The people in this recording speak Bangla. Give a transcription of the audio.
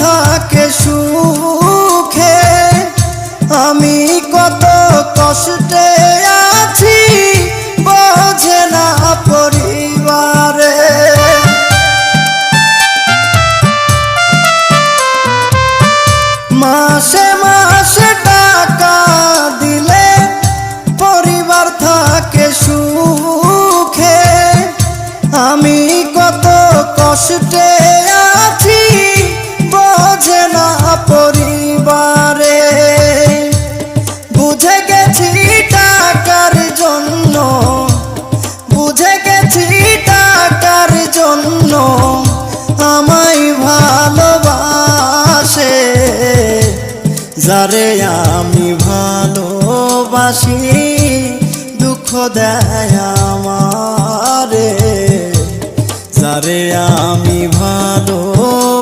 থাকে সুখে, আমি কত কষ্টে আছি বোঝে না পরিবারে। মাসে মাসে টাকা দিলে পরিবার থাকে সুখে, আমি কত কষ্টে আছি বোঝে না পরিবারে। বুঝে গেছি টাকার জন্য, বুঝে গেছি টাকার জন্য আমায় ভালোবাসে, যারে আমি ভালোবাসি দুঃখ দেয় আমারে, যারে আমি ভালো